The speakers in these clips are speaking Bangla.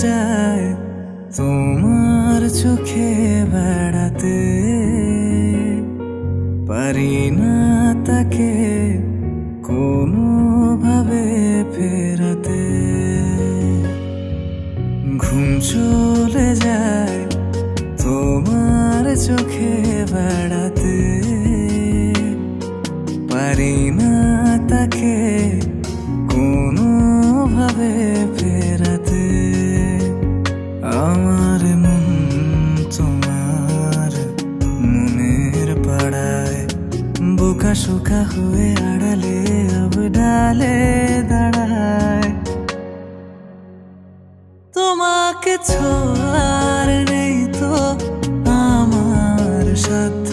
যায় তোমার চোখে বেড়াতে, পারি না তাকে কোনোভাবে ফেরাতে। ঘুম চলে যায় তোমার চোখে বেড়াতে, পারি না তাকে কোনোভাবে ফেরাতে। আমার মন তোমার মনের পাড়ায় বোকা শোকা হয়ে আড়ালে अब ডালে দাঁড়ায়। তোমাকে ছোঁয়ার নেই তো আমার সাধ্য,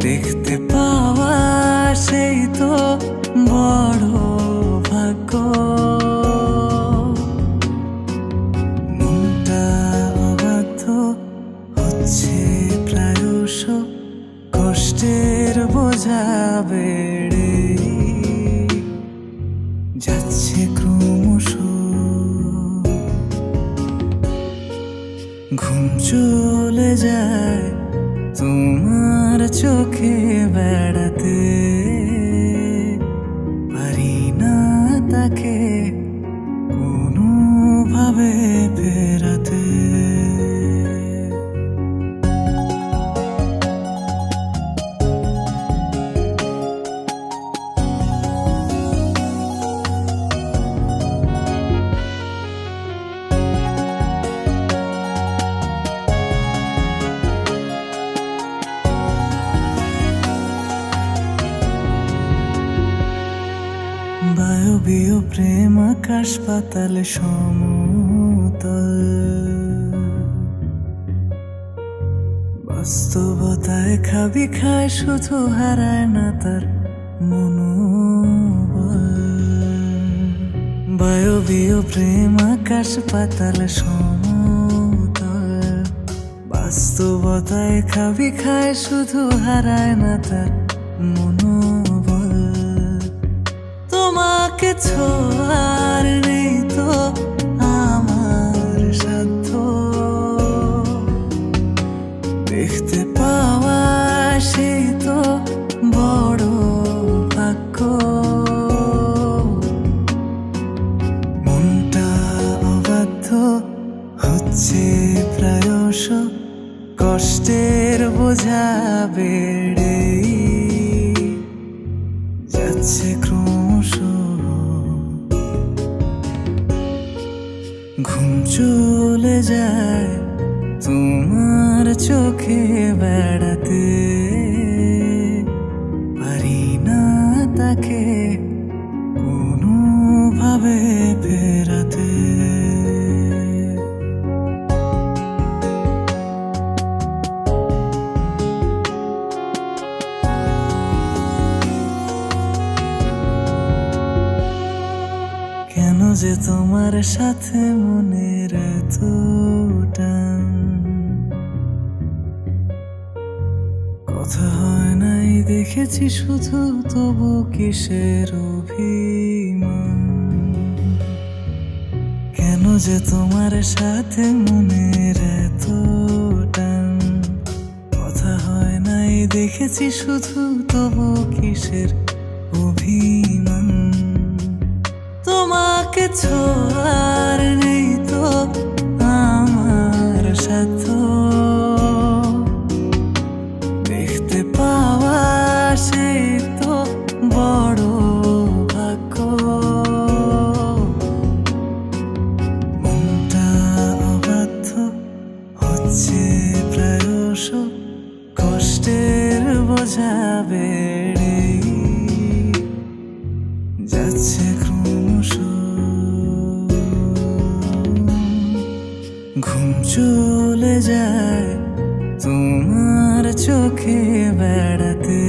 দেখতে পাওয়া সেই তো বড় ভাগ্য। মনটা অবাধ্য হচ্ছে প্রায়শ, কষ্টের বোঝা বেড়ে যাচ্ছে ক্রমশ। ঘুম চলে যায় তোমার চোখে বেড়াতে, পারি না তাকে কোনোভাবে ফেরাতে। বায়বীয় প্রেম আকাশ পাতাল সমতল, বাস্তবতায় খাবি খায় শুধু হারায় না তার মনোবল। বায়বীয় প্রেম আকাশ পাতাল সমতল, বাস্তবতায় খাবি খায় শুধু হারায় না তার মনোবল। তোমাকে ছোঁয়ার নেই তো আমার সাধ্য, দেখতে পাওয়া সেই তো বড় ভাগ্য। মনটা অবাধ্য হচ্ছে প্রায়শ, কষ্টের বোঝা বেড়ে যাচ্ছে ক্রমশ। ঘুম চলে যায় তোমার চোখে বেড়াতে, পারি না তাকে কোনোভাবে ফেরাতে। কেন যে তোমার সাথে মনের এত টান, কথা হয় নাই দেখেছি শুধু, তবু কিসের অভিমান। কেন যে তোমার সাথে মনের এত টান, কথা হয় নাই দেখেছি শুধু, তবু কিসের অভিমান। তোমাকে ছোঁয়ার নেই তো আমার সাধ্য, দেখতে পাওয়া সেই তো বড় ভাগ্য। মনটা অবাধ্য হচ্ছে প্রায়শ, কষ্টের বোঝা বেড়ে যাচ্ছে ক্রমশ। ঘুম চলে যায় তোমার চোখে বেড়াতে,